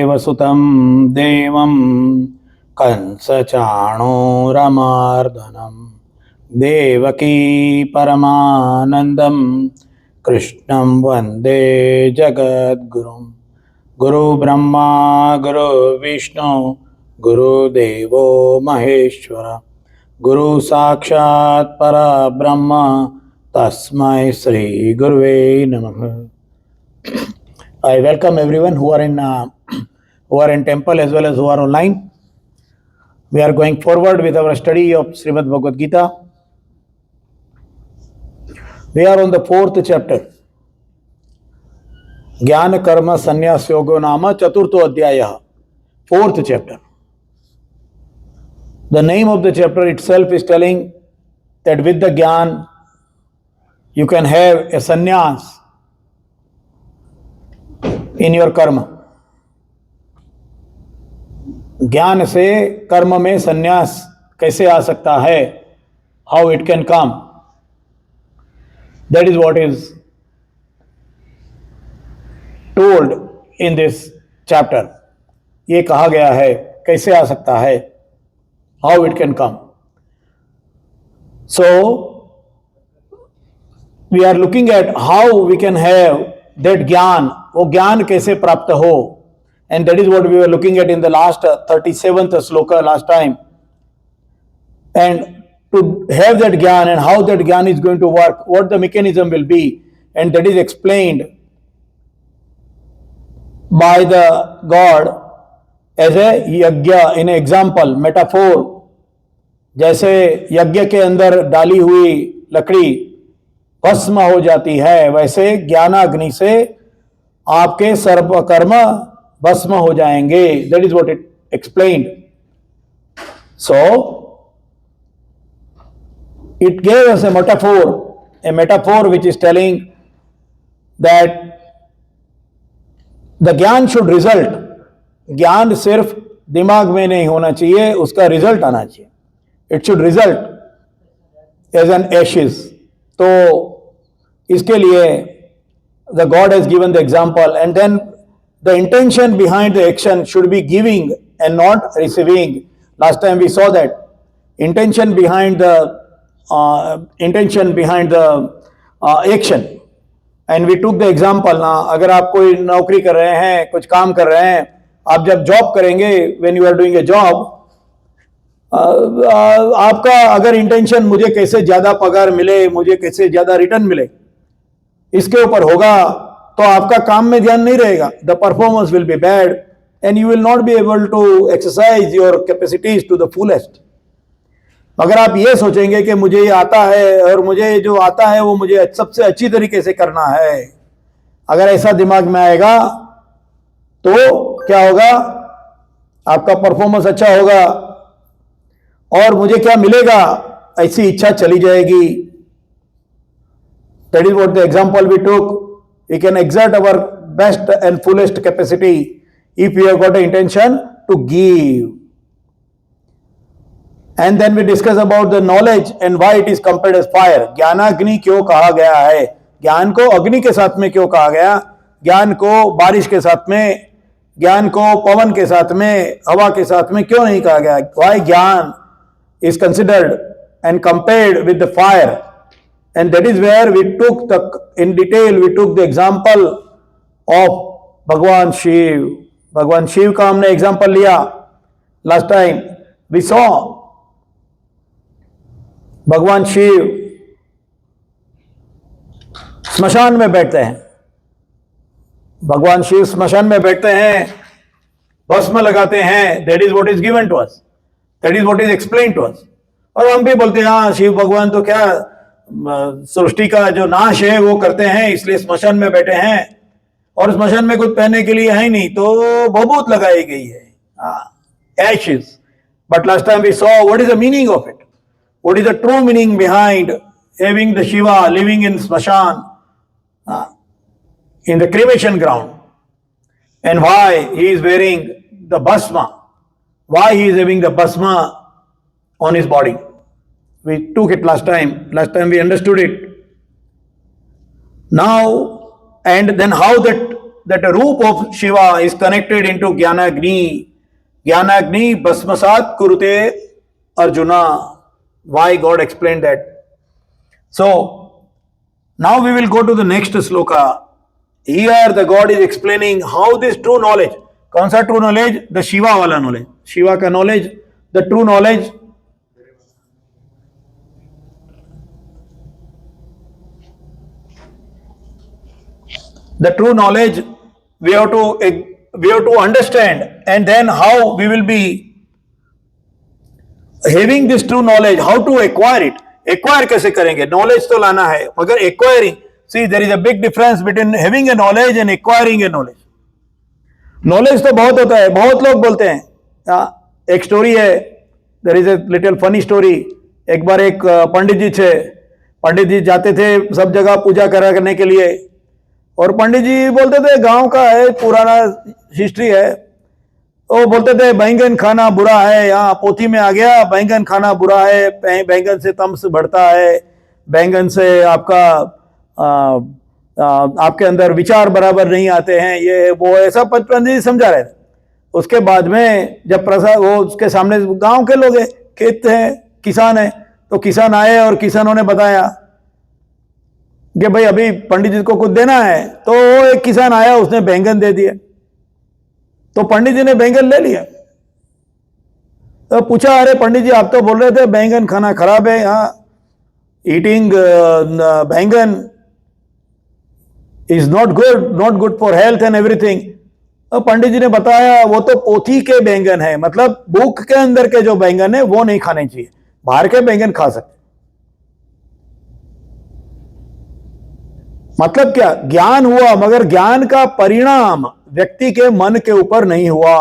वसुतं देवं कंसचाणूरमार्दनं देवकी परमानन्दं कृष्णं वन्दे जगद्गुरुं। गुरुब्रह्मा गुरुविष्णु गुरुदेवो महेश्वर गुरु साक्षात् परब्रह्म तस्मै श्री गुरुवे नमः। I welcome everyone who are in temple as well as who are online. We are going forward with our study of Srimad Bhagavad Gita. We are on the 4th chapter. Jnana Karma Sannyas Yogo Nama Chaturtho Adhyaya. 4th chapter. The name of the chapter itself is telling that with the Jnana you can have a sannyas in your कर्म। ज्ञान से कर्म में संन्यास कैसे आ सकता है, how it can come, that is what is told in this chapter. ये कहा गया है कैसे आ सकता है, how it can come. So we are looking at how we can have that ज्ञान, वो ज्ञान कैसे प्राप्त हो, and that is what we were looking at in the last 37th sloka last time. And to have that gyan and how that gyan is going to work, what the mechanism will be, and that is explained by the God as a yajna in an example, metaphor. जैसे यज्ञ के अंदर डाली हुई लकड़ी भस्म हो जाती है, वैसे ज्ञानाग्नि से आपके सर्व कर्म भस्म हो जाएंगे। That is what it explained. So it gave us A metaphor which is telling that the ज्ञान शुड रिजल्ट। ज्ञान सिर्फ दिमाग में नहीं होना चाहिए, उसका रिजल्ट आना चाहिए। It should result as an ashes. तो इसके लिए the God has given the example, and then the intention behind the action should be giving and not receiving. Last time we saw that intention behind the action, and we took the example. ना अगर आप कोई नौकरी कर रहे हैं, कुछ काम कर रहे हैं, आप जब जॉब करेंगे, when you are doing a job, आपका अगर इंटेंशन मुझे कैसे ज्यादा पगार मिले, मुझे कैसे ज्यादा रिटर्न मिले, इसके ऊपर होगा, तो आपका काम में ध्यान नहीं रहेगा। The performance will be bad and you will not be able to exercise your capacities to the fullest. अगर आप ये सोचेंगे कि मुझे ये आता है और मुझे जो आता है वो मुझे सबसे अच्छी तरीके से करना है, अगर ऐसा दिमाग में आएगा तो क्या होगा, आपका परफॉर्मेंस अच्छा होगा और मुझे क्या मिलेगा, ऐसी इच्छा चली जाएगी। That is what the example we took. We can exert our best and fullest capacity if we have got an intention to give. And then we discuss about the knowledge and why it is compared as fire. ज्ञानाग्नि क्यों कहा गया है, ज्ञान को अग्नि के साथ में क्यों कहा गया, ज्ञान को बारिश के साथ में, ज्ञान को पवन के साथ में, हवा के साथ में क्यों नहीं कहा गया। Why ज्ञान is considered and compared with the fire. And that is where we took in detail, we took the example of Bhagwan Shiv. Bhagwan Shiv का हमने example लिया last time. We saw भगवान शिव स्मशान में बैठते हैं। भगवान शिव स्मशान में बैठते हैं, भस्म लगाते हैं। That is what is given to us. That is what is explained to us. और हम भी बोलते हैं हाँ शिव भगवान तो क्या सृष्टि का जो नाश है वो करते हैं, इसलिए स्मशान में बैठे हैं, और स्मशान में कुछ पहनने के लिए है नहीं तो भभूत लगाई गई है, ashes. But last time we saw what is the meaning of it, what is the true meaning behind having the Shiva living in smashan, in the cremation ground, and why he is wearing the bhasma, why he is having the bhasma on his body. We took it last time. Last time we understood it. Now, and then how that that a roop of Shiva is connected into Jnanagni. Jnanagni Bhasmasat Kurute Arjuna. Why God explained that? So now we will go to the next sloka. Here the God is explaining how this true knowledge, कौन सा true knowledge? The Shiva वाला knowledge, Shiva का knowledge, the true knowledge. The true knowledge we have to understand, and then how we will be having this true knowledge, how to acquire it. Acquire कैसे करेंगे? Knowledge तो लाना है, मगर acquiring, see there is a big difference between having a knowledge and acquiring a knowledge. Knowledge तो बहुत होता है, बहुत लोग बोलते हैं. एक स्टोरी है, there is a little funny story. एक बार एक पंडित जी थे, पंडित जी जाते थे सब जगह पूजा करने के लिए, और पंडित जी बोलते थे गांव का है, पुराना हिस्ट्री है, वो बोलते थे बैंगन खाना बुरा है, यहाँ पोथी में आ गया बैंगन खाना बुरा है, बैंगन से तमस बढ़ता है, बैंगन से आपका आपके अंदर विचार बराबर नहीं आते हैं, ये वो ऐसा पंडित जी समझा रहे थे. उसके बाद में जब प्रसाद वो उसके सामने गांव के लोग हैं, खेत हैं, किसान है, तो किसान आए और किसानों ने बताया कि भाई अभी पंडित जी को कुछ देना है. तो एक किसान आया, उसने बैंगन दे दिए, तो पंडित जी ने बैंगन ले लिया. तो पूछा, अरे पंडित जी आप तो बोल रहे थे बैंगन खाना खराब है, हाँ ईटिंग बैंगन is not good for health and everything. तो पंडित जी ने बताया वो तो पोथी के बैंगन है, मतलब बुक के अंदर के जो बैंगन है वो नहीं खाने चाहिए, बाहर के बैंगन खा सकते. मतलब क्या? ज्ञान हुआ, मगर ज्ञान का परिणाम व्यक्ति के मन के ऊपर नहीं हुआ.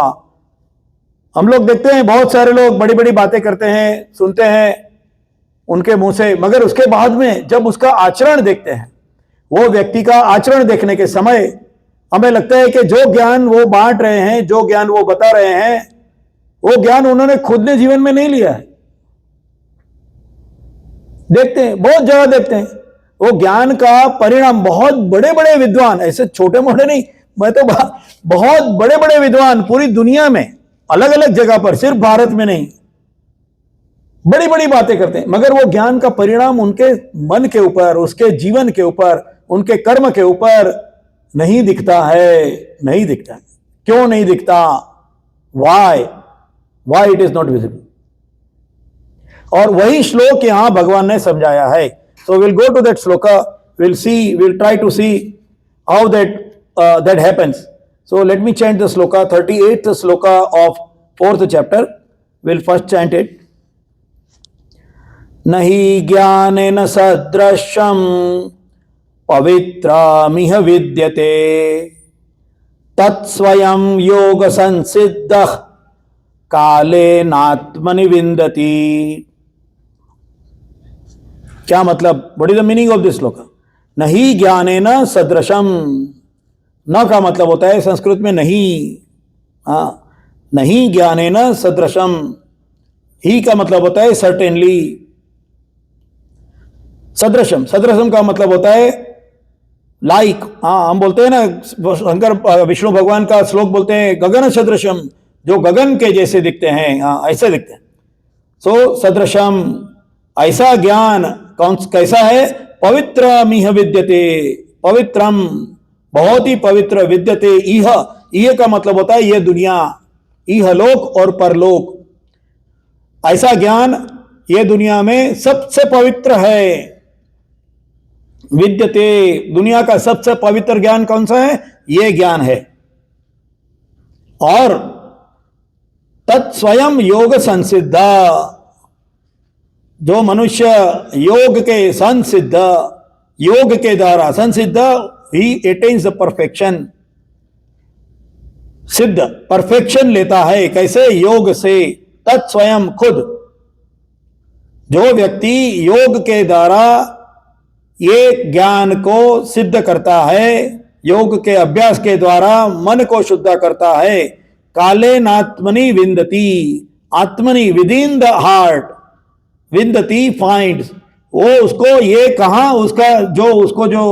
हम लोग देखते हैं बहुत सारे लोग बड़ी बड़ी बातें करते हैं, सुनते हैं उनके मुंह से, मगर उसके बाद में जब उसका आचरण देखते हैं, वो व्यक्ति का आचरण देखने के समय हमें लगता है कि जो ज्ञान वो बांट रहे हैं, जो ज्ञान वो बता रहे हैं, वो ज्ञान उन्होंने खुद ने जीवन में नहीं लिया है. देखते हैं, बहुत जगह देखते हैं, वो ज्ञान का परिणाम बहुत बड़े बड़े विद्वान, ऐसे छोटे मोटे नहीं, मैं तो बहुत बड़े बड़े विद्वान पूरी दुनिया में अलग अलग जगह पर, सिर्फ भारत में नहीं, बड़ी बड़ी बातें करते हैं, मगर वो ज्ञान का परिणाम उनके मन के ऊपर, उसके जीवन के ऊपर, उनके कर्म के ऊपर नहीं दिखता है. नहीं दिखता है. क्यों नहीं दिखता? Why it is not visible. और वही श्लोक यहां भगवान ने समझाया है. So we'll go to that sloka, we'll try to see how that happens. So let me chant the sloka, 38th sloka of 4th chapter. We'll first chant it. Nahi jnanena sadrasham pavitramih vidyate tat swayam yoga sansiddhah kale natmani vindati. क्या मतलब? What is the meaning of this shloka? नहीं ज्ञानेन सदृशम. न का मतलब होता है संस्कृत में नहीं. नहीं ज्ञानेन सदृशम. ही का मतलब होता है सर्टेनली. सदृशम का मतलब होता है लाइक. हम बोलते हैं ना, शंकर विष्णु भगवान का श्लोक बोलते हैं गगन सदृशम, जो गगन के जैसे दिखते हैं, ऐसे दिखते हैं. सो सदृशम, ऐसा ज्ञान कैसा है? पवित्रमिह विद्यते. पवित्रम, बहुत ही पवित्र. विद्यते इह का मतलब होता है ये दुनिया, इहलोक और परलोक. ऐसा ज्ञान ये दुनिया में सबसे पवित्र है. विद्यते, दुनिया का सबसे पवित्र ज्ञान कौन सा है? ये ज्ञान है. और तत्स्वयं योग संसिद्धा, जो मनुष्य योग के संसिद्ध, योग के द्वारा संसिद्ध, ही अटेन्स द परफेक्शन. सिद्ध, परफेक्शन लेता है. कैसे? योग से. तत्स्वयं, खुद. जो व्यक्ति योग के द्वारा ये ज्ञान को सिद्ध करता है, योग के अभ्यास के द्वारा मन को शुद्ध करता है, काले नात्मनि विंदति. आत्मनि, विद इन द हार्ट. विंदति, फाइंड्स. वो उसको ये कहां, उसका जो उसको जो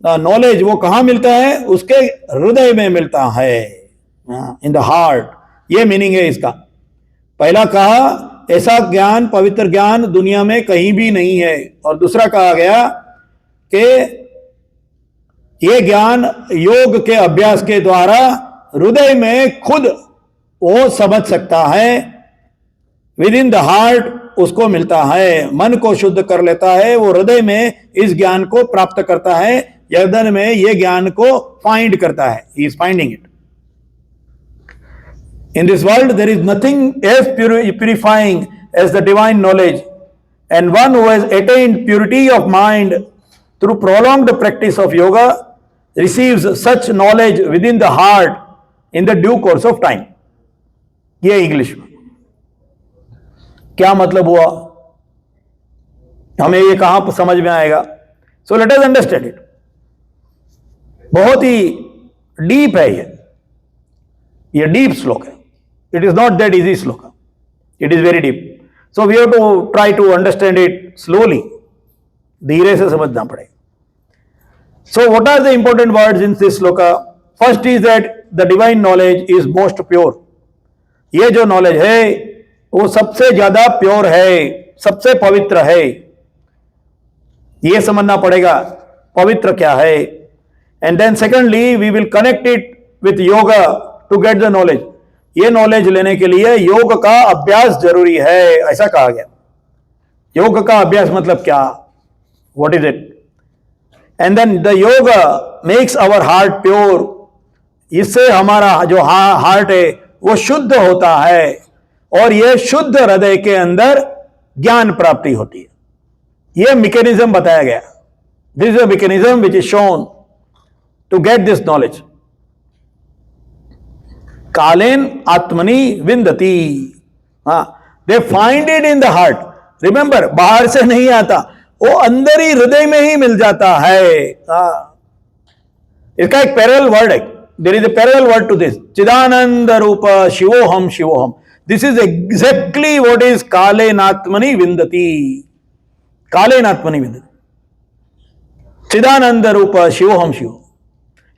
नॉलेज वो कहाँ मिलता है? उसके हृदय में मिलता है, इन द हार्ट। ये मीनिंग है इसका। पहला कहा ऐसा ज्ञान, पवित्र ज्ञान दुनिया में कहीं भी नहीं है, और दूसरा कहा गया कि ये ज्ञान योग के अभ्यास के द्वारा हृदय में खुद वो समझ सकता है, विद इन द हार्ट उसको मिलता है, मन को शुद्ध कर लेता है, वो हृदय में इस ज्ञान को प्राप्त करता है, यदन में ये ज्ञान को फाइंड करता है, he is finding it. In this world, there is nothing as purifying as the divine knowledge, and one who has attained purity of mind through prolonged practice of yoga receives such knowledge within the heart in the due course of time. ये English में क्या मतलब हुआ, हमें ये कहां समझ में आएगा? So let us understand it. बहुत ही डीप है ये डीप श्लोक है। It is not that easy sloka. It is very deep. So we have to try to understand it slowly. धीरे से समझना पड़ेगा। So what are the important words in this sloka? First is that the divine knowledge is most pure. ये जो knowledge है वो सबसे ज्यादा प्योर है, सबसे पवित्र है। ये समझना पड़ेगा पवित्र क्या है। And then secondly, we will connect it with yoga to get the knowledge. ये नॉलेज लेने के लिए योग का अभ्यास जरूरी है, ऐसा कहा गया। योग का अभ्यास मतलब क्या? What is it? And then the yoga makes our heart pure. इससे हमारा जो हार्ट है वो शुद्ध होता है, और ये शुद्ध हृदय के अंदर ज्ञान प्राप्ति होती है। ये मैकेनिज्म बताया गया। This is a mechanism which is shown to get this knowledge. कालेन आत्मनि विंदति, they find it in the heart. Remember, बाहर से नहीं आता, वो अंदर ही हृदय में ही मिल जाता है। इसका एक पैरेलल वर्ड है, there is a parallel word to this, चिदानंद रूप शिवोहम शिवोहम। This is exactly what is कालेन आत्मनि विंदति। कालेन आत्मनि विंदति, चिदानंद रूप शिवोहम शिव।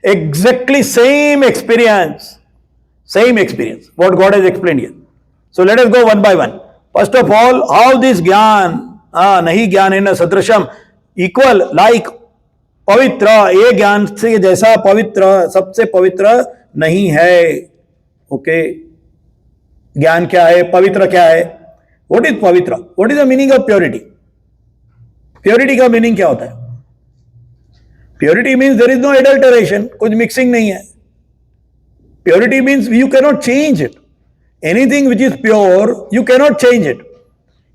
Exactly same experience, same experience what God has explained here. So let us go one by one. First of all, how this ज्ञान नहीं ज्ञान है न सदृशम, इक्वल लाइक पवित्र, ये ज्ञान से जैसा पवित्र, सबसे पवित्र नहीं है। ओके, ज्ञान क्या है, पवित्र क्या है? व्हाट इज पवित्र? What is the meaning of purity? Purity का मीनिंग क्या होता है? Purity means there is no adulteration, कुछ मिक्सिंग नहीं है। Purity means you cannot change it. Anything which is pure, you cannot change it.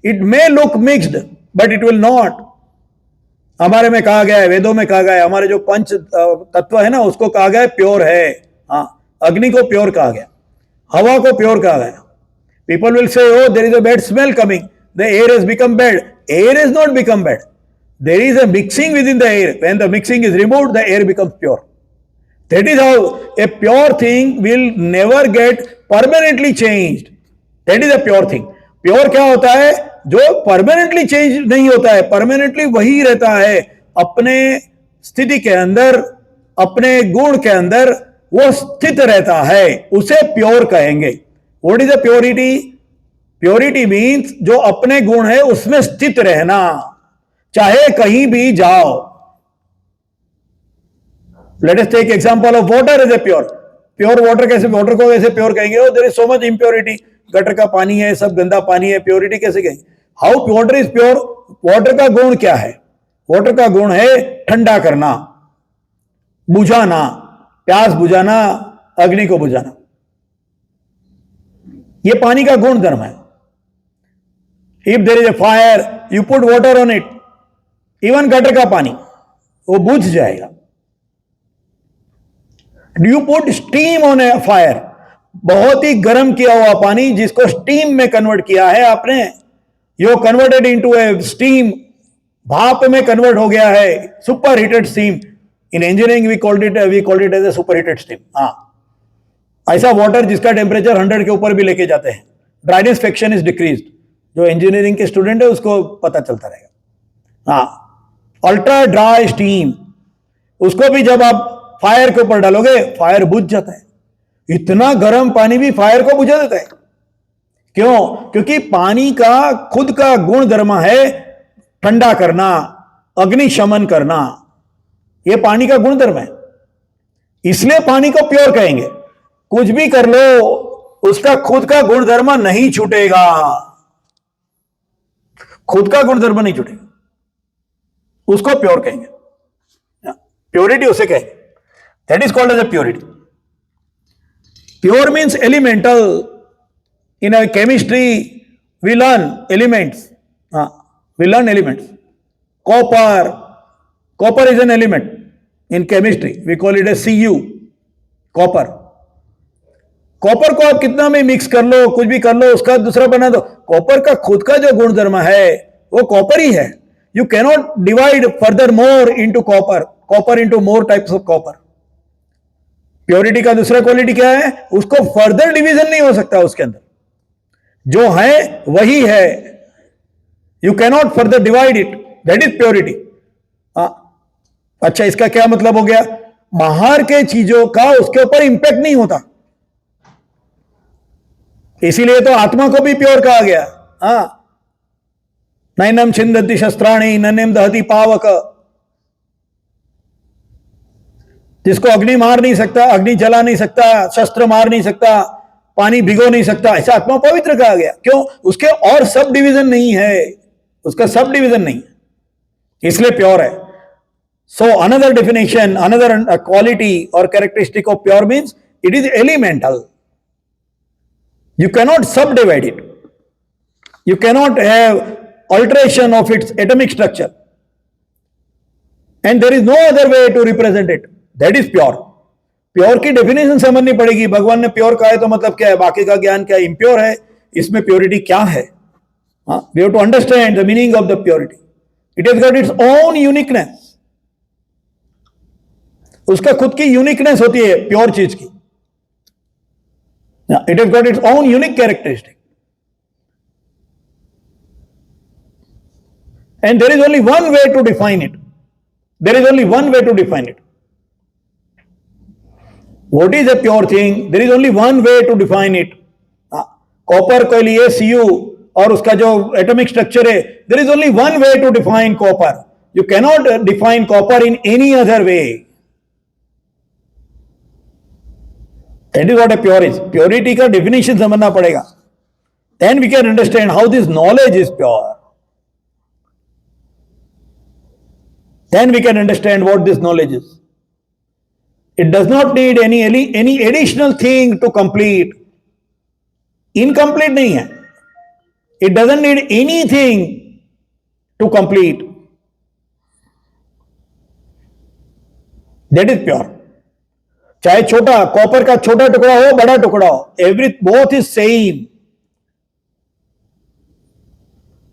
It may look mixed, but it will not. हमारे में कहा गया है, वेदों में कहा गया है, हमारे जो पंच तत्व है ना, उसको कहा गया है प्योर है। हाँ, अग्नि को प्योर कहा गया, हवा को प्योर कहा गया। People will say, oh, there is a bad smell coming. The air has become bad. Air has not become bad. There is a mixing within the air. When the mixing is removed, the air becomes pure. That is how a pure thing will never get permanently changed. That is a pure thing. Pure क्या होता है? जो permanently change नहीं होता है, permanently वही रहता है अपने स्थिति के अंदर, अपने गुण के अंदर वो स्थित रहता है, उसे प्योर कहेंगे। What is a purity? Purity means जो अपने गुण है उसमें स्थित रहना, चाहे कहीं भी जाओ। Let us take example of water as a pure. Pure water कैसे, water को कैसे प्योर कहेंगे? Oh, there is so much impurity. Gutter का पानी है, सब गंदा पानी है, प्योरिटी कैसे कहेंगे? How water is pure? Water का गुण क्या है? वाटर का गुण है ठंडा करना, बुझाना, प्यास बुझाना, अग्नि को बुझाना। ये पानी का गुण धर्म है। If there is a fire, you put water on it. Even gutter का पानी वो बुझ जाएगा। You put steam on a fire, बहुत ही गर्म किया हुआ पानी जिसको स्टीम में कन्वर्ट किया है आपने, you converted into a steam, भाप में कन्वर्ट हो गया है, super heated steam. In engineering we called it as a super heated steam. हाँ, ऐसा वाटर जिसका टेम्परेचर 100 के ऊपर भी लेके जाते हैं। Dryness fraction is decreased. जो इंजीनियरिंग के स्टूडेंट है उसको पता चलता रहेगा। हाँ, अल्ट्रा ड्राई स्टीम, उसको भी जब आप फायर के ऊपर डालोगे फायर बुझ जाता है। इतना गर्म पानी भी फायर को बुझा देता है। क्यों? क्योंकि पानी का खुद का गुण धर्म है ठंडा करना, अग्निशमन करना। यह पानी का गुण धर्म है, इसलिए पानी को प्योर कहेंगे। कुछ भी कर लो, उसका खुद का गुणधर्म नहीं छूटेगा, खुद का गुणधर्म नहीं छूटेगा, उसको प्योर कहेंगे। प्योरिटी उसे कहेंगे, that is called as a purity. Pure means elemental. In a chemistry we learn elements, we learn elements. Copper is an element in chemistry, we call it a Cu, copper. Copper को आप कितना भी mix कर लो, कुछ भी कर लो, उसका दूसरा बना दो, कॉपर का खुद का जो गुणधर्म है वो कॉपर ही है। You cannot divide further more into copper into more types of copper. Purity का दूसरा क्वालिटी क्या है? उसको फर्दर डिवीजन नहीं हो सकता, उसके अंदर जो है वही है। You cannot further divide it, that is purity. अच्छा, इसका क्या मतलब हो गया? बाहर के चीजों का उसके ऊपर इंपैक्ट नहीं होता, इसीलिए तो आत्मा को भी प्योर कहा गया। नैनम छिंदति शस्त्राणि नन्यम दहति पावक। जिसको अग्नि मार नहीं सकता, अग्नि जला नहीं सकता, शस्त्र मार नहीं सकता, पानी भिगो नहीं सकता, ऐसा आत्मा पवित्र कहा गया। क्यों? उसके और सब डिवीजन नहीं है, उसका सब डिवीजन नहीं है, इसलिए प्योर है। So another definition, another quality और characteristic of pure means it is elemental. You cannot subdivide it. You cannot have alteration of its atomic structure. And there is no other way to represent it. That is pure. Pure की definition समझनी पड़ेगी। भगवान ने pure कहा है तो मतलब क्या है? बाकी का ज्ञान क्या इम्प्योर है, इसमें प्योरिटी क्या है? We have to understand the meaning of the purity. It has got its own uniqueness. उसका खुद की यूनिकनेस होती है प्योर चीज की। It has got its own unique characteristic. And there is only one way to define it. There is only one way to define it. What is a pure thing? There is only one way to define it. Copper के लिए Cu और उसका जो atomic structure है, there is only one way to define copper. You cannot define copper in any other way. That is what a pure is. Purity का definition समझना पड़ेगा. Then we can understand how this knowledge is pure. Then we can understand what this knowledge is. It does not need any additional thing to complete. Incomplete नहीं है. It doesn't need anything to complete. That is pure. चाहे छोटा copper का छोटा टुकड़ा हो, बड़ा टुकड़ा हो, both is same.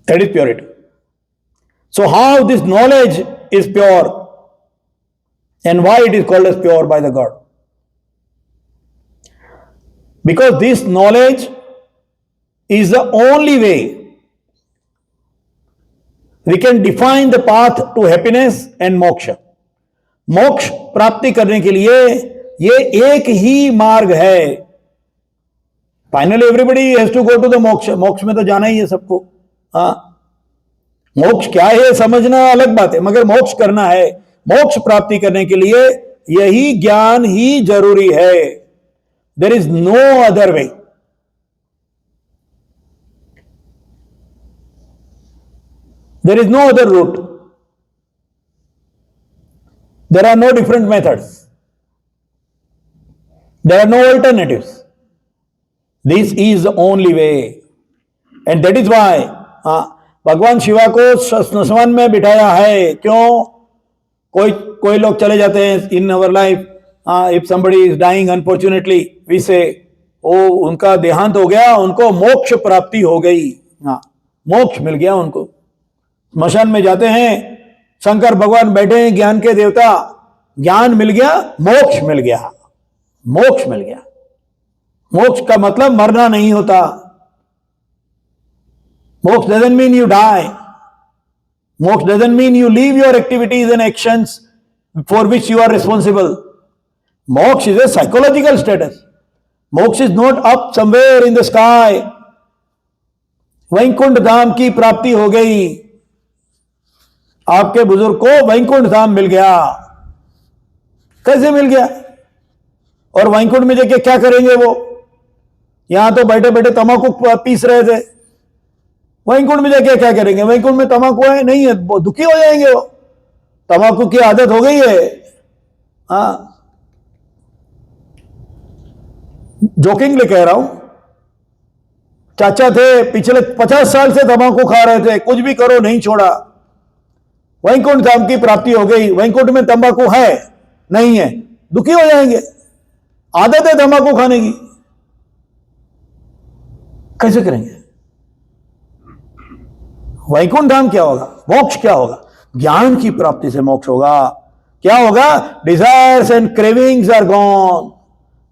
That is purity. So how this knowledge is pure and why it is called as pure by the god? Because this knowledge is the only way we can define the path to happiness and moksha. मोक्ष प्राप्ति करने के लिए ये एक ही मार्ग है। Finally everybody has to go to the moksha. मोक्ष में तो जाना ही है सबको। मोक्ष क्या है समझना अलग बात है, मगर मोक्ष करना है। मोक्ष प्राप्ति करने के लिए यही ज्ञान ही जरूरी है। There is no other way. There is no other route. There are no different methods. There are no alternatives. This is the only way. And that is why भगवान शिवा को स्मशान में बिठाया है। क्यों? कोई लोग चले जाते हैं in our life. If somebody is dying unfortunately, we say, उनका देहांत हो गया, उनको मोक्ष प्राप्ति हो गई। मोक्ष मिल गया उनको। स्मशान में जाते हैं, शंकर भगवान बैठे हैं, ज्ञान के देवता, ज्ञान मिल गया, मोक्ष मिल गया। मोक्ष मिल गया। मोक्ष का मतलब मरना नहीं होता। मोक्ष doesn't mean you die. Moksha doesn't mean you leave your activities and actions for which you are responsible. Moksha is a psychological status. Moksha is not up somewhere in the sky. Vaikuntha धाम की प्राप्ति हो गई, आपके बुजुर्ग को वैकुंठ धाम मिल गया। कैसे मिल गया? और वैकुंठ में जाके क्या करेंगे वो? यहां तो बैठे बैठे तंबाकू पीस रहे थे, वैकुंठ में जाके क्या करेंगे? वैकुंठ में तंबाकू है नहीं है, वो दुखी हो जाएंगे, वो तंबाकू की आदत हो गई है। हाँ, जोकिंगली कह रहा हूं, चाचा थे पिछले 50 साल से तंबाकू खा रहे थे, कुछ भी करो नहीं छोड़ा, वैकुंठ धाम की प्राप्ति हो गई, वैकुंठ में तंबाकू है नहीं है, दुखी हो जाएंगे, आदत है तंबाकू खाने की, कैसे करेंगे? वैकुंठ धाम क्या होगा? मोक्ष क्या होगा? ज्ञान की प्राप्ति से मोक्ष होगा। क्या होगा? Desires and cravings are gone.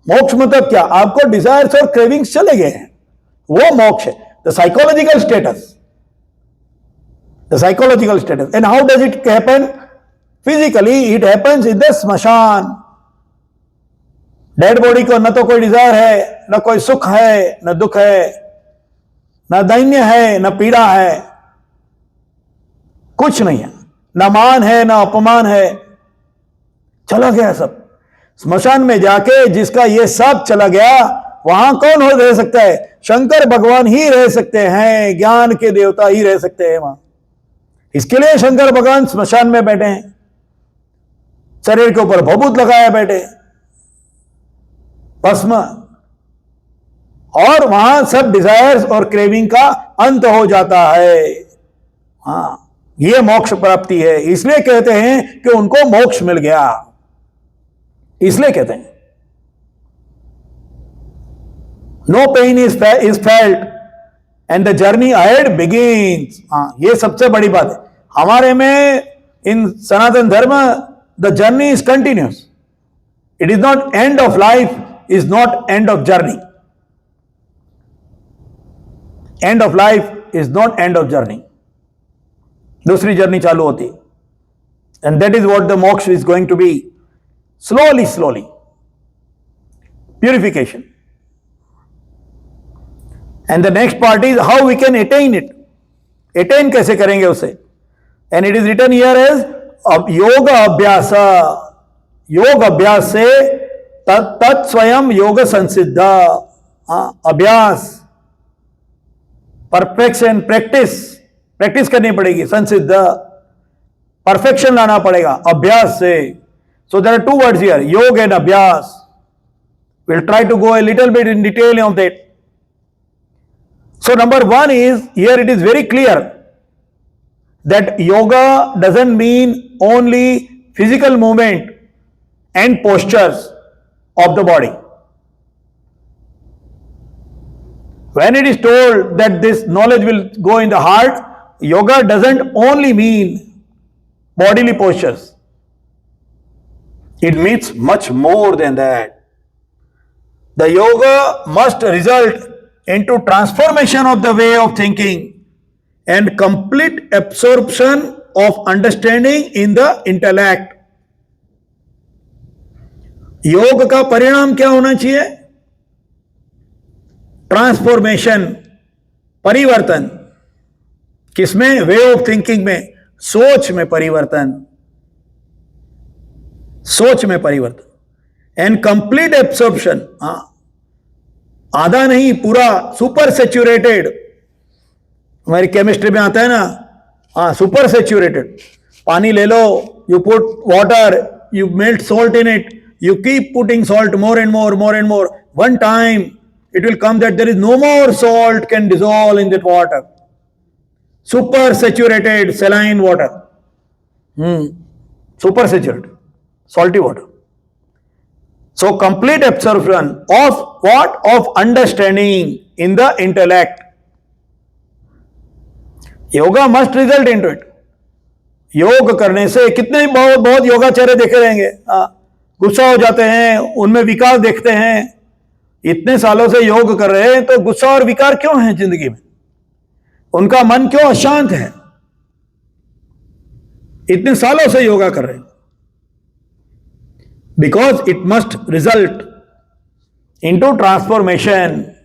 मोक्ष मतलब क्या? आपको डिजायर्स और क्रेविंग्स चले गए हैं, वो मोक्ष है। The psychological status, the psychological status. And how does it happen? Physically it happens in the स्मशान। डेड बॉडी को न तो कोई डिजायर है, न कोई सुख है, न दुख है, न दैन्य है, न पीड़ा है, कुछ नहीं है, न मान है, न अपमान है, चला गया सब। स्मशान में जाके जिसका ये सब चला गया, वहां कौन हो रह सकता है? शंकर भगवान ही रह सकते हैं, ज्ञान के देवता ही रह सकते हैं वहां। इसके लिए शंकर भगवान स्मशान में बैठे हैं, शरीर के ऊपर भभूत लगाया बैठे, भस्म, और वहां सब डिजायर्स और क्रेविंग का अंत हो जाता है। हां, ये मोक्ष प्राप्ति है। इसलिए कहते हैं कि उनको मोक्ष मिल गया, इसलिए कहते हैं no pain is felt and the journey ahead begins. ये सबसे बड़ी बात है हमारे में in Sanatan Dharma. The journey is continuous, it is not end of life, is not end of journey. End of life is not end of journey, दूसरी journey चालू होती, and that is what the moksha is going to be. Slowly slowly purification, and the next part is how we can attain it. Attain कैसे करेंगे उसे? And it is written here as yoga abhyas. योग अभ्यास से तत्स्वयं योग संसिद्ध। अभ्यास, परफेक्शन, प्रैक्टिस करनी पड़ेगी, संसिद्ध, परफेक्शन लाना पड़ेगा अभ्यास से। So there are two words here, yoga and abhyas. Will try to go a little bit in detail on that. So number one is, here it is very clear that yoga doesn't mean only physical movement and postures of the body. When it is told that this knowledge will go in the heart, yoga doesn't only mean bodily postures. It means much more than that. The yoga must result into transformation of the way of thinking and complete absorption of understanding in the intellect. योग का परिणाम क्या होना चाहिए? Transformation, परिवर्तन। किसमें? Way of thinking में, सोच में परिवर्तन, सोच में परिवर्तन। एंड कंप्लीट एब्सॉर्प्शन, आधा नहीं, पूरा, सुपर सेचुरेटेड। हमारी केमिस्ट्री में आता है ना, सुपर सेचुरेटेड। पानी ले लो, you put water, you melt salt in it, you keep putting salt more and more, more and more. One time it will come that there is no more salt can dissolve in that water. Super saturated saline water. Super saturated salty water. So complete absorption of what? Of understanding in the intellect. Yoga must result into it. योग करने से कितने बहुत योगाचार्य देखे रहेंगे, गुस्सा हो जाते हैं, उनमें विकार देखते हैं। इतने सालों से योग कर रहे हैं तो गुस्सा और विकार क्यों है जिंदगी में? उनका मन क्यों अशांत है? इतने सालों से योगा कर रहे हैं, because it must result into transformation.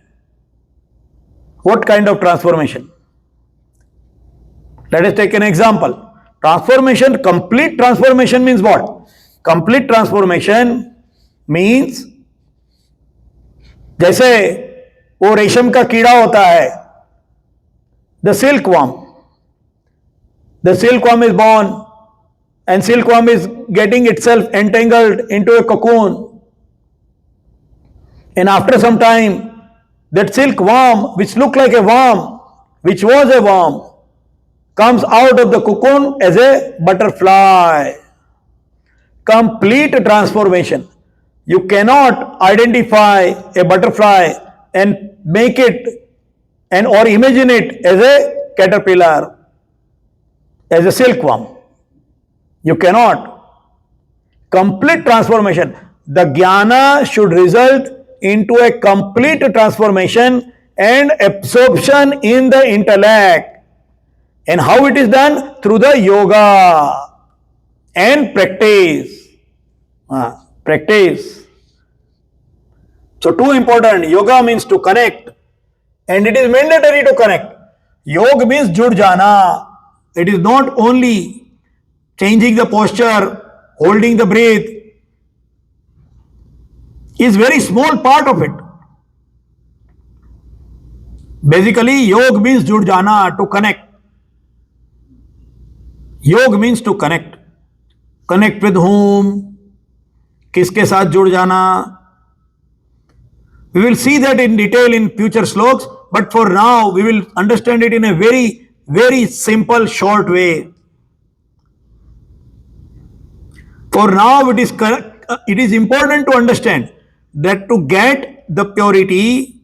What kind of transformation? Let us take an example. Transformation, complete transformation means what? Complete transformation means जैसे वो रेशम का कीड़ा होता है, the silkworm. The silkworm is born and silkworm is getting itself entangled into a cocoon. And after some time, that silkworm, which looked like a worm, which was a worm, comes out of the cocoon as a butterfly. Complete transformation. You cannot identify a butterfly and make it and or imagine it as a caterpillar, as a silkworm. You cannot. Complete transformation. The jnana should result into a complete transformation and absorption in the intellect. And how it is done? Through the yoga and practice. Practice. So, two important. Yoga means to connect, and it is mandatory to connect. Yoga means jud jana. It is not only changing the posture, holding the breath, is very small part of it. Basically, yoga means jud jana, to connect. Yoga means to connect. Connect with whom? किसके साथ जुड़ जाना? We will see that in detail in future sloks, but for now we will understand it in a very, very simple, short way. For now, it is important to understand that to get the purity,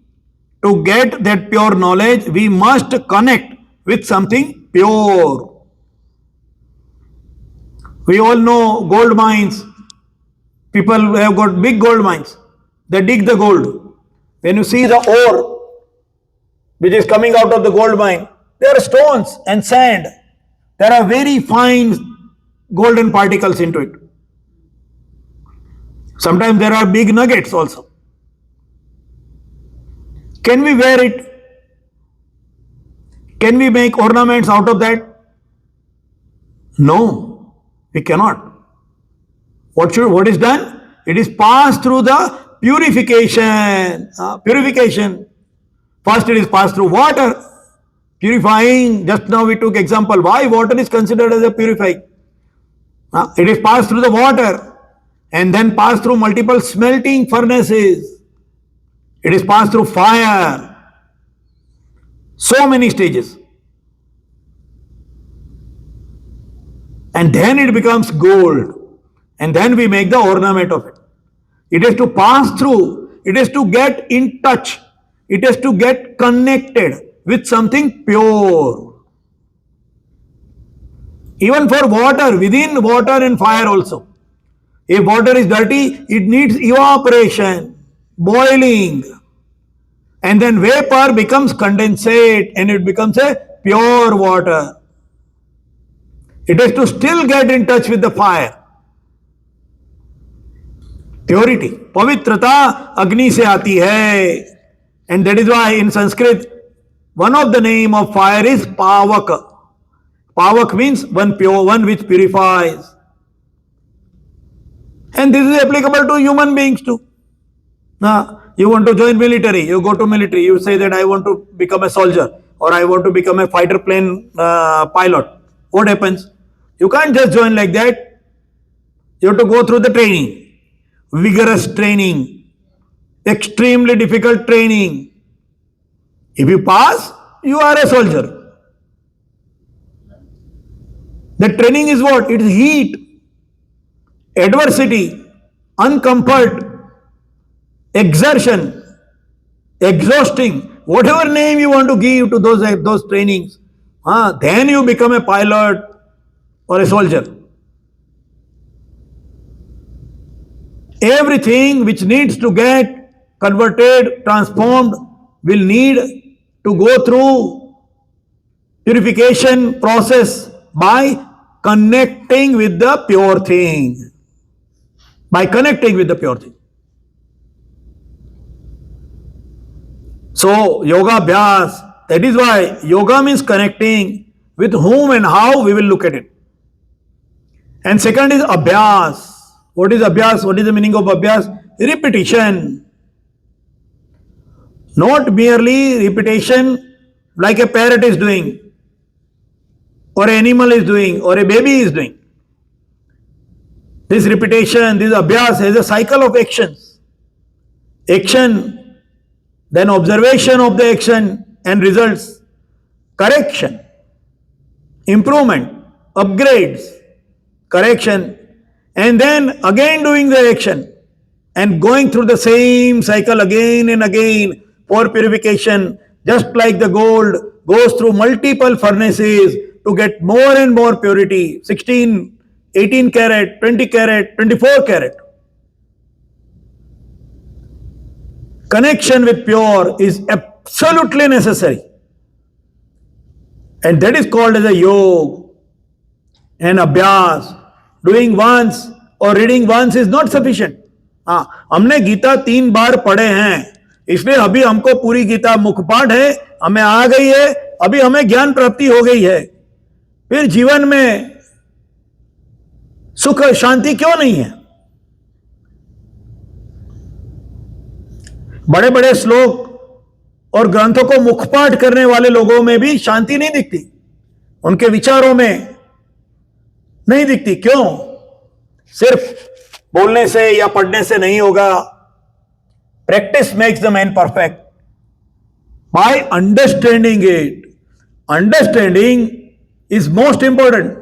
to get that pure knowledge, we must connect with something pure. We all know gold mines. People who have got big gold mines, they dig the gold. When you see the ore which is coming out of the gold mine, there are stones and sand. There are very fine golden particles into it. Sometimes there are big nuggets also. Can we wear it? Can we make ornaments out of that? No, we cannot. What is done? It is passed through the purification. Purification. First it is passed through water. Purifying. Just now we took example. Why water is considered as a purifying? It is passed through the water and then passed through multiple smelting furnaces. It is passed through fire. So many stages. And then it becomes gold. And then we make the ornament of it. It has to pass through. It has to get in touch. It has to get connected with something pure. Even for water, within water and fire also. If water is dirty, it needs evaporation, boiling. And then vapor becomes condensate and it becomes a pure water. It has to still get in touch with the fire. Purity, पवित्रता अग्नि से आती है. And that is why in Sanskrit, one of the name of fire is Pavak. Pavak means one pure, one which purifies. And this is applicable to human beings too. You want to join military, you go to military, you say that I want to become a soldier or I want to become a fighter plane pilot. What happens? You can't just join like that. You have to go through the training. Vigorous training, extremely difficult training. If you pass, you are a soldier. The training is what? It is heat, adversity, uncomfort, exertion, exhausting, whatever name you want to give to those trainings. Then you become a pilot or a soldier. Everything which needs to get converted, transformed, will need to go through purification process by connecting with the pure thing. by connecting with the pure thing. So, yoga abhyas, that is why yoga means connecting with whom and how we will look at it. And second is abhyas. What is abhyas? What is the meaning of abhyas? Repetition. Not merely repetition like a parrot is doing, or an animal is doing, or a baby is doing. This repetition, this abhyas is a cycle of actions. Action, then observation of the action and results, correction, improvement, upgrades, correction, and then again doing the action and going through the same cycle again and again for purification, just like the gold goes through multiple furnaces to get more and more purity, 16, 18 karat, 20 karat, 24 karat. Connection with pure is absolutely necessary. And that is called as a yoga. And abhyas, doing once or reading once is not sufficient. हाँ, हमने गीता 3 बार पढ़े हैं, इसलिए अभी हमको पूरी गीता मुखपाठ है, हमें आ गई है, अभी हमें ज्ञान प्राप्ति हो गई है, फिर जीवन में सुख शांति क्यों नहीं है? बड़े बड़े श्लोक और ग्रंथों को मुखपाठ करने वाले लोगों में भी शांति नहीं दिखती, उनके विचारों में नहीं दिखती। क्यों? सिर्फ बोलने से या पढ़ने से नहीं होगा। Practice makes the man perfect by understanding it. Understanding is most important.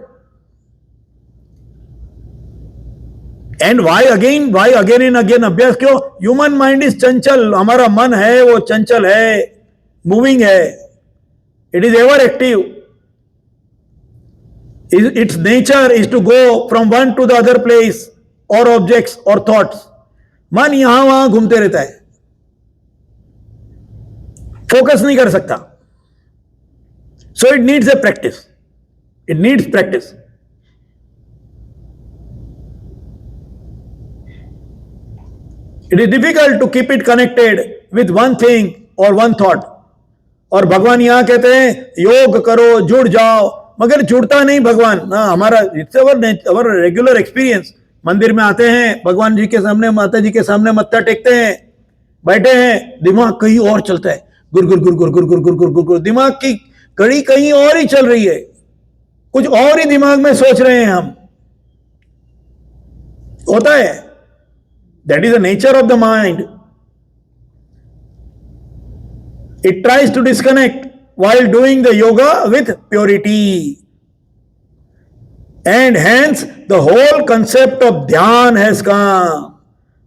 And why again and again अभ्यास क्यों? ह्यूमन माइंड इज चंचल, हमारा मन है वो चंचल है, मूविंग है, it is ever active. Its nature is to go from one to the other place or objects or thoughts. मन यहां वहां घूमते रहता है, फोकस नहीं कर सकता। So it needs a practice. It needs practice. It is difficult to keep it connected with one thing or one thought. और भगवान यहां कहते हैं योग करो, जुड़ जाओ, मगर जुड़ता नहीं भगवान ना। हमारा इट्स अवर रेगुलर एक्सपीरियंस। मंदिर में आते हैं, भगवान जी के सामने, माता जी के सामने मत्था टेकते हैं, बैठे हैं, दिमाग कहीं और चलता है, गुर गुर गुर गुर गुर गुर गुर गुर गुर गुर, दिमाग की कड़ी कहीं और ही चल रही है, कुछ और ही दिमाग में सोच रहे हैं हम। होता है, that is the nature of the mind. It tries to disconnect while doing the yoga with purity. And hence the whole concept of ध्यान has come.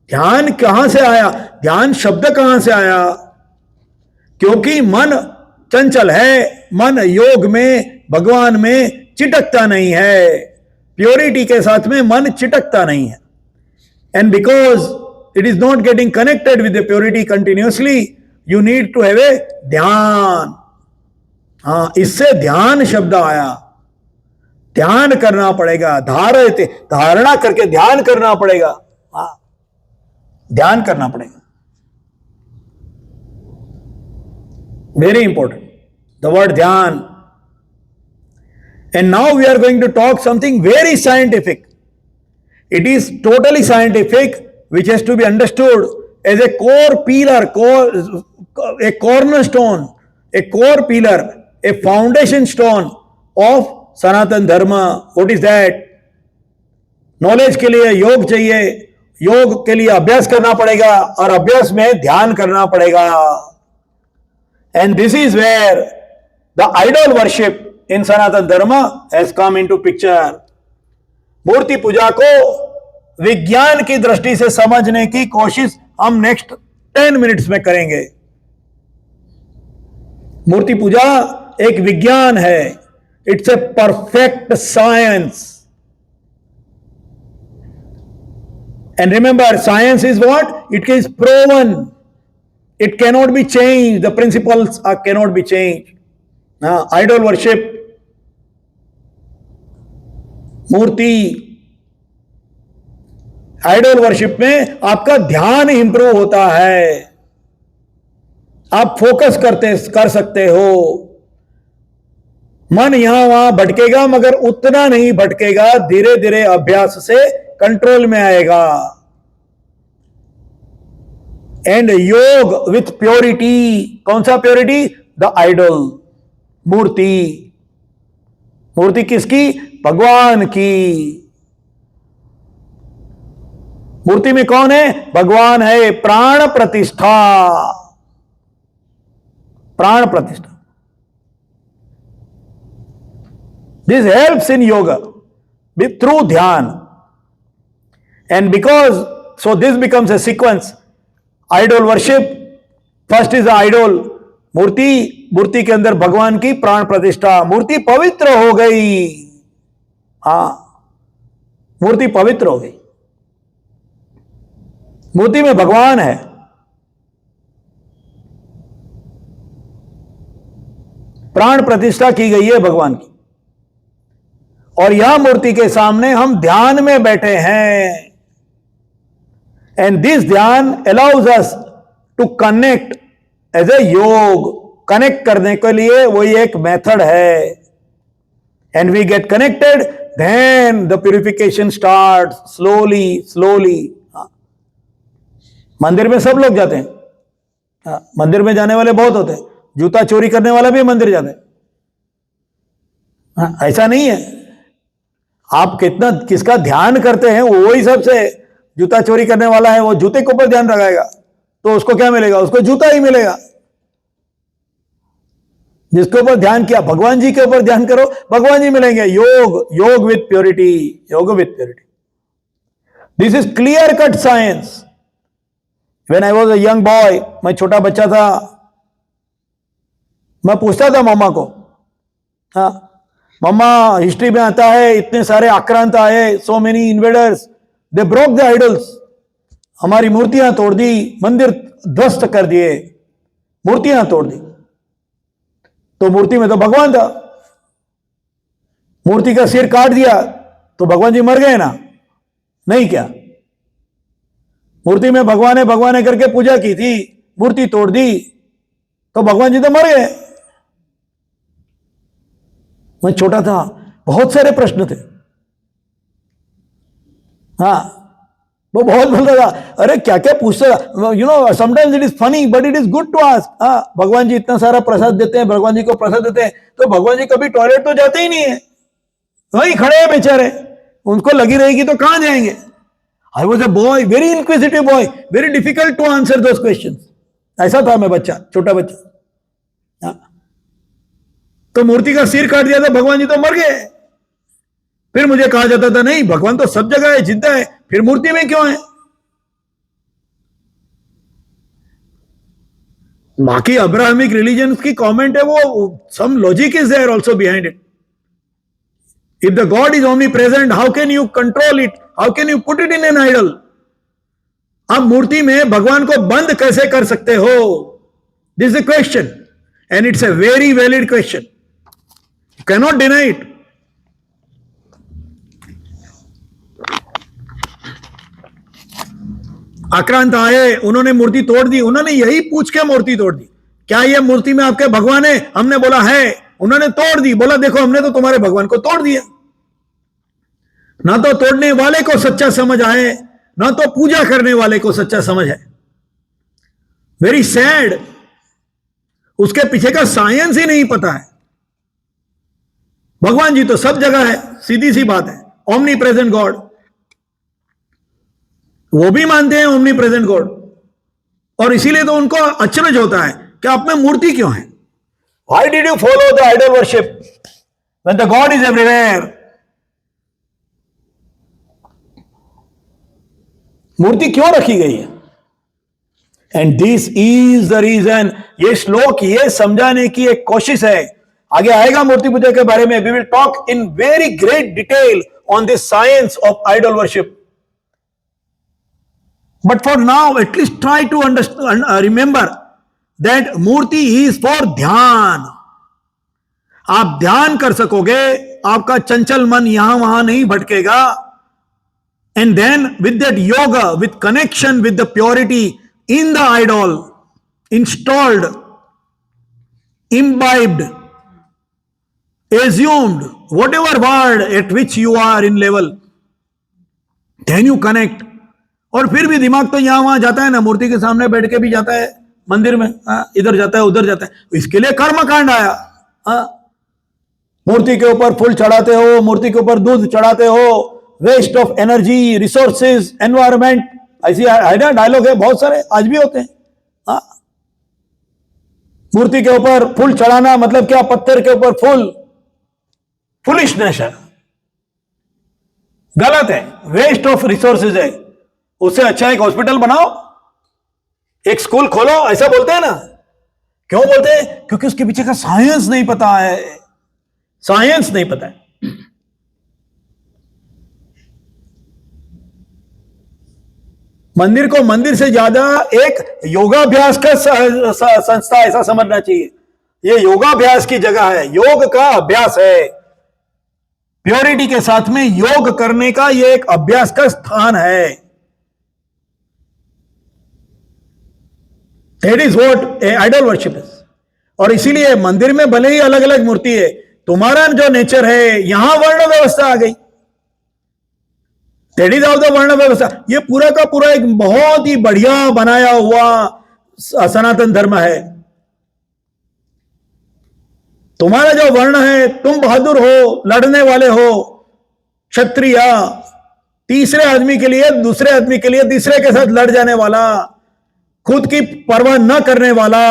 ध्यान कहां से आया? ध्यान शब्द कहां से आया? क्योंकि मन चंचल है, मन योग में, भगवान में चिटकता नहीं है, प्योरिटी के साथ में मन चिटकता नहीं है। And because it is not getting connected with the purity continuously, you need to have a ध्यान। हाँ, इससे ध्यान शब्द आया। ध्यान करना पड़ेगा, धारणा करके ध्यान करना पड़ेगा। हाँ, ध्यान करना पड़ेगा, very important, the word dhyan. And now we are going to talk something very scientific. It is totally scientific, which has to be understood as a core pillar, a cornerstone, a core pillar, a foundation stone of Sanatan Dharma. What is that? Knowledge के लिए योग चाहिए, योग के लिए अभ्यास करना पड़ेगा, और अभ्यास में ध्यान करना पड़ेगा। And this is where the idol worship in Sanatan Dharma has come into picture. मूर्ति पूजा को विज्ञान की दृष्टि से समझने की कोशिश हम नेक्स्ट 10 मिनट्स में करेंगे। मूर्ति पूजा एक विज्ञान है, it's a perfect science. And remember, science is what? It is proven, it cannot be change, the principles cannot be change. Idol worship, मूर्ति, आइडल वर्शिप में आपका ध्यान इंप्रूव होता है, आप फोकस कर सकते हो। मन यहां वहां भटकेगा मगर उतना नहीं भटकेगा, धीरे धीरे अभ्यास से कंट्रोल में आएगा। एंड योग विथ प्योरिटी, कौन सा प्योरिटी? द आइडल, मूर्ति। मूर्ति किसकी? भगवान की। मूर्ति में कौन है? भगवान है। प्राण प्रतिष्ठा, प्राण प्रतिष्ठा। This helps in yoga through dhyan, and because so this becomes a sequence. Idol worship, first is the idol, मूर्ति, मूर्ति के अंदर भगवान की प्राण प्रतिष्ठा, मूर्ति पवित्र हो गई। हाँ, मूर्ति पवित्र हो गई, मूर्ति में भगवान है। प्राण प्रतिष्ठा की गई है भगवान की, और यह मूर्ति के सामने हम ध्यान में बैठे हैं। And this dhyan allows us to connect as a yoga. Connect करने के लिए वही एक मेथड है। And we get connected, then the purification start slowly slowly. मंदिर में सब लोग जाते हैं, मंदिर में जाने वाले बहुत होते हैं, जूता चोरी करने वाला भी मंदिर जाते हैं। ऐसा नहीं है, आप कितना किसका ध्यान करते हैं, वही सबसे जूता चोरी करने वाला है, वो जूते के ऊपर ध्यान लगाएगा तो उसको क्या मिलेगा? उसको जूता ही मिलेगा। जिसके ऊपर ध्यान किया, भगवान जी के ऊपर ध्यान करो, भगवान जी मिलेंगे। योग, योग विथ प्योरिटी, योग with purity. This is clear cut science. When I was a young boy, मैं छोटा बच्चा था, मैं पूछता था मम्मा को, हाँ मम्मा हिस्ट्री में आता है इतने सारे आक्रांत आए, so many invaders, they broke the idols, हमारी मूर्तियां तोड़ दी, मंदिर ध्वस्त कर दिए, मूर्तियां तोड़ दी। तो मूर्ति में तो भगवान था, मूर्ति का सिर काट दिया तो भगवान जी मर गए ना? नहीं क्या? मूर्ति में भगवान है करके पूजा की थी, मूर्ति तोड़ दी तो भगवान जी तो मर गए। मैं छोटा था, बहुत सारे प्रश्न थे। हाँ, वो बहुत बोलता था, अरे क्या क्या पूछता था। You know, sometimes it is funny but it is good to ask. हाँ, भगवान जी इतना सारा प्रसाद देते हैं, भगवान जी को प्रसाद देते हैं, तो भगवान जी कभी टॉयलेट तो जाते ही नहीं है, वहीं खड़े हैं बेचारे, उनको लगी रहेगी तो कहां जाएंगे। I was a boy, very inquisitive boy, very difficult to answer those question. ऐसा था मैं बच्चा, छोटा बच्चा। तो मूर्ति का सिर काट दिया था, भगवान जी तो मर गए। फिर मुझे कहा जाता था, नहीं भगवान तो सब जगह है, जिंदा है, फिर मूर्ति में क्यों है? बाकी अब्राहमिक रिलीजन की कमेंट है, वो some logic is there also behind it. If the god is omni present, how can you control it? How can you put it in an idol? आप मूर्ति में भगवान को बंद कैसे कर सकते हो? This is the question, and it's a very valid question, you can not deny it. आक्रांत आए, उन्होंने मूर्ति तोड़ दी, उन्होंने यही पूछ के मूर्ति तोड़ दी, क्या ये मूर्ति में आपके भगवान है? हमने बोला है, उन्होंने तोड़ दी, बोला देखो हमने तो तुम्हारे भगवान को तोड़ दिया। ना तो तोड़ने वाले को सच्चा समझ आए, ना तो पूजा करने वाले को सच्चा समझ है। वेरी सैड, उसके पीछे का साइंस ही नहीं पता है। भगवान जी तो सब जगह है, सीधी सी बात है, ओमनी प्रेजेंट गॉड, वो भी मानते हैं ओमनी प्रेजेंट गॉड, और इसीलिए तो उनको अचरज होता है कि आप में मूर्ति क्यों है? Why did you follow the idol worship when the God is everywhere? मूर्ति क्यों रखी गई है? And this is the reason. ये श्लोक ये समझाने की एक कोशिश है, आगे आएगा मूर्ति पूजा के बारे में। We will talk in very great detail on this science of idol worship, but for now at least try to understand, remember that murti is for ध्यान। आप ध्यान कर सकोगे, आपका चंचल मन यहां वहां नहीं भटकेगा, And then with that yoga, with connection with the purity in the idol, installed, imbibed, assumed, whatever word at which you are in level, then you connect. और फिर भी दिमाग तो यहां वहां जाता है ना, मूर्ति के सामने बैठ के भी जाता है मंदिर में, इधर जाता है उधर जाता है, इसके लिए कर्म कांड आया। मूर्ति के ऊपर फूल चढ़ाते हो, मूर्ति के ऊपर दूध चढ़ाते हो, waste of energy, resources, environment, ऐसी डायलॉग है बहुत सारे, आज भी होते हैं। मूर्ति के ऊपर फूल चढ़ाना मतलब क्या? पत्थर के ऊपर फूल, फुलिशनेस है, गलत है, वेस्ट ऑफ रिसोर्सेज है। उससे अच्छा एक हॉस्पिटल बनाओ, एक स्कूल खोलो, ऐसा बोलते हैं ना। क्यों बोलते हैं? क्योंकि उसके पीछे का साइंस नहीं पता है, साइंस नहीं पता है। मंदिर को मंदिर से ज्यादा एक योगाभ्यास का संस्था ऐसा समझना चाहिए। ये योगाभ्यास की जगह है, योग का अभ्यास है, प्योरिटी के साथ में योग करने का ये एक अभ्यास का स्थान है। That is what a idol worship is. और इसीलिए मंदिर में भले ही अलग अलग मूर्ति है, तुम्हारा जो नेचर है, यहां वर्ण व्यवस्था आ गई। दैट इज ऑफ द वर्ण व्यवस्था। ये पूरा का पूरा एक बहुत ही बढ़िया बनाया हुआ सनातन धर्म है। तुम्हारा जो वर्ण है, तुम बहादुर हो, लड़ने वाले हो, क्षत्रिय, तीसरे आदमी के लिए, दूसरे आदमी के लिए, तीसरे के साथ लड़ जाने वाला, खुद की परवाह न करने वाला,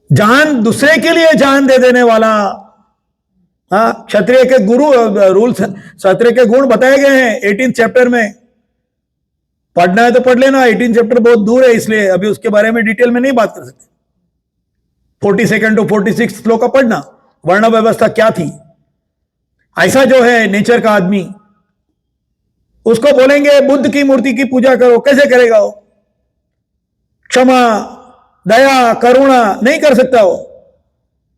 जान दूसरे के लिए जान दे देने वाला। क्षत्रिय के गुरु रूल्स, क्षत्रिय के गुण बताए गए हैं 18 चैप्टर में। पढ़ना है तो पढ़ लेना, 18 चैप्टर बहुत दूर है, इसलिए अभी उसके बारे में डिटेल में नहीं बात कर सकते। 42 to 46 श्लोक का पढ़ना, वर्ण व्यवस्था क्या थी। ऐसा जो है नेचर का आदमी, उसको बोलेंगे बुद्ध की मूर्ति की पूजा करो, कैसे करेगा वो? क्षमा, दया, करुणा नहीं कर सकता वो।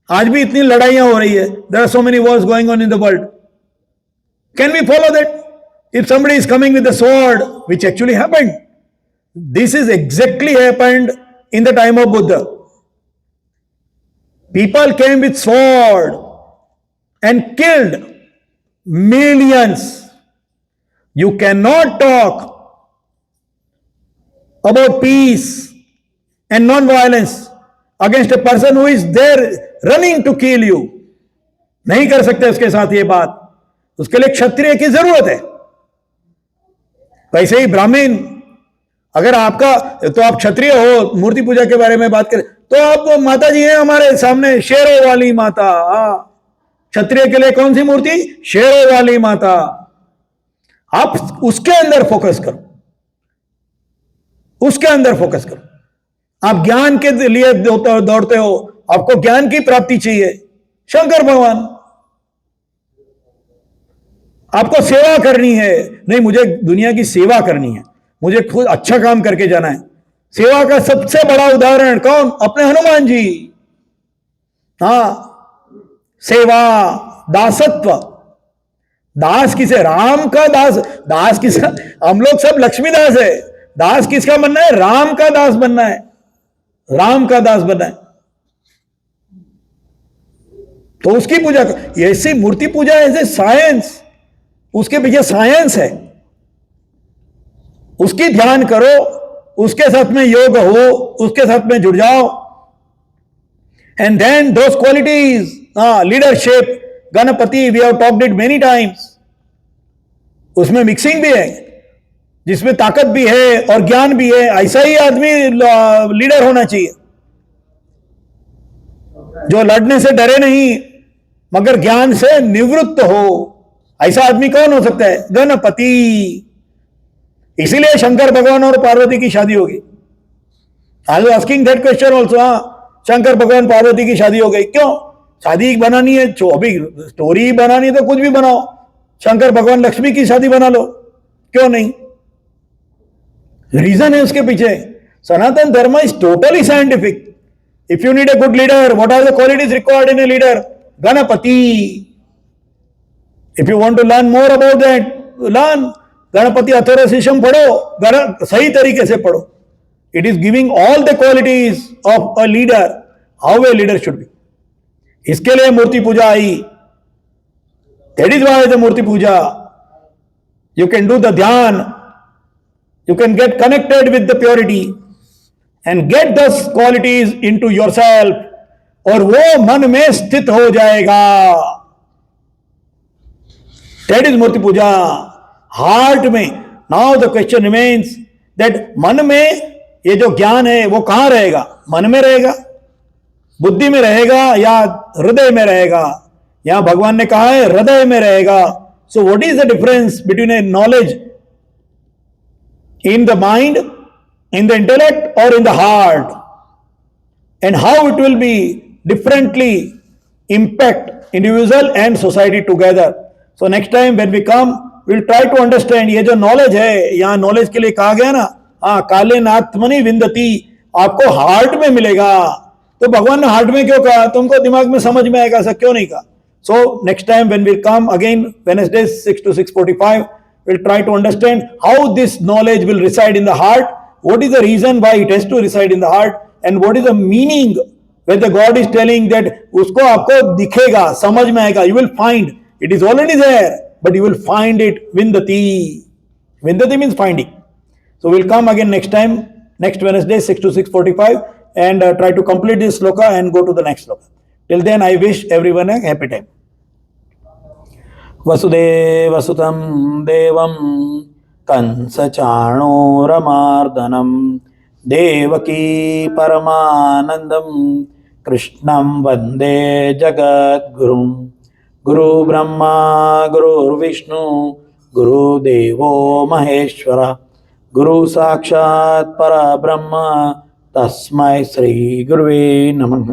आज भी इतनी लड़ाइयां हो रही है, there are so many wars going on in the world. Can we follow that? If somebody is coming with the sword, which actually happened, this is exactly happened in the time of Buddha. People came with sword and killed millions. You cannot talk about peace and non-violence against a person who is there running to kill you. नहीं कर सकते उसके साथ ये बात। उसके लिए क्षत्रिय की जरूरत है। वैसे ही ब्राह्मण, अगर आपका, तो आप क्षत्रिय हो, मूर्ति पूजा के बारे में बात करें तो आप माता जी हैं हमारे सामने, शेरों वाली माता। क्षत्रिय के लिए कौन सी मूर्ति? शेरों वाली माता। आप उसके अंदर फोकस करो, उसके अंदर फोकस करो। आप ज्ञान के लिए दौड़ते हो, आपको ज्ञान की प्राप्ति चाहिए, शंकर भगवान। आपको सेवा करनी है, नहीं मुझे दुनिया की सेवा करनी है, मुझे खुद अच्छा काम करके जाना है। सेवा का सबसे बड़ा उदाहरण कौन? अपने हनुमान जी। सेवा, दासत्व। दास किसे? राम का दास। दास किसका? हम लोग सब लक्ष्मीदास है। दास किसका बनना है? राम का दास बनना है, राम का दास बनना है। तो उसकी पूजा कर। ऐसी मूर्ति पूजा ऐसे साइंस, उसके पीछे साइंस है, उसकी ध्यान करो, उसके साथ में योग हो, उसके साथ में जुड़ जाओ। And then those qualities, leadership, Ganpati, we have talked it many times. उसमें मिक्सिंग भी है, जिसमें ताकत भी है और ज्ञान भी है। ऐसा ही आदमी लीडर होना चाहिए, जो लड़ने से डरे नहीं मगर ज्ञान से निवृत्त हो। ऐसा आदमी कौन हो सकता है? गणपति। इसीलिए शंकर भगवान और पार्वती की शादी होगी। I was asking that question also. Shankar भगवान पार्वती की शादी हो गई, क्यों? शादी बनानी है, अभी स्टोरी बनानी है तो कुछ भी बनाओ। शंकर भगवान लक्ष्मी की शादी बना लो, क्यों नहीं? रीजन है उसके पीछे। Sanatan Dharma is totally scientific. If you need a good leader, what are the qualities required in a leader? Ganapati. If you want to learn more about that, learn, Ganapati Atharvashirsham पढ़ो, सही तरीके से पढ़ो. It is giving all the qualities of a leader, how a leader should be. इसके लिए मूर्ति पूजा आई. That is why the Murthy Puja. You can do the ध्यान, you can get connected with the purity and get those qualities into yourself, और वो मन में स्थित हो जाएगा. That is murti puja. Heart में. Now the question remains that मन में ये जो ज्ञान है वो कहां रहेगा? मन में रहेगा, बुद्धि में रहेगा, या हृदय में रहेगा? यहां भगवान ने कहा है हृदय में रहेगा. So what is the difference between a knowledge in the mind, in the intellect और in the heart, and how it will be differently impact individual and society together. So next time when we come will try to understand. ये जो knowledge है, यहां knowledge के लिए कहा गया ना, काले नात्मनि विंदती, आपको हार्ट में मिलेगा. तो भगवान ने हार्ट में क्यों कहा? तुमको दिमाग में समझ में आएगा, ऐसा क्यों नहीं कहा? So next time when we come again Wednesday 6 to 6:45 we'll try to understand how this knowledge will reside in the heart, what is the reason why it has to reside in the heart, and what is the meaning when the God is telling that उसको आपको दिखेगा, समझ में आएगा. You will find it is already there, but you will find it. Vindati. Vindati means finding. So we'll come again next time, next Wednesday, 6 to 6:45, and try to complete this sloka and go to the next sloka. Till then, I wish everyone a happy time. Vasudevasutam devam kansachanuramardanam devaki paramanandam krishnam vande jagadgurum. Guru Brahma, Guru Vishnu, Guru Devo Maheshwara, गुरु साक्षात् परब्रह्म तस्मै श्री गुरुवे नमः.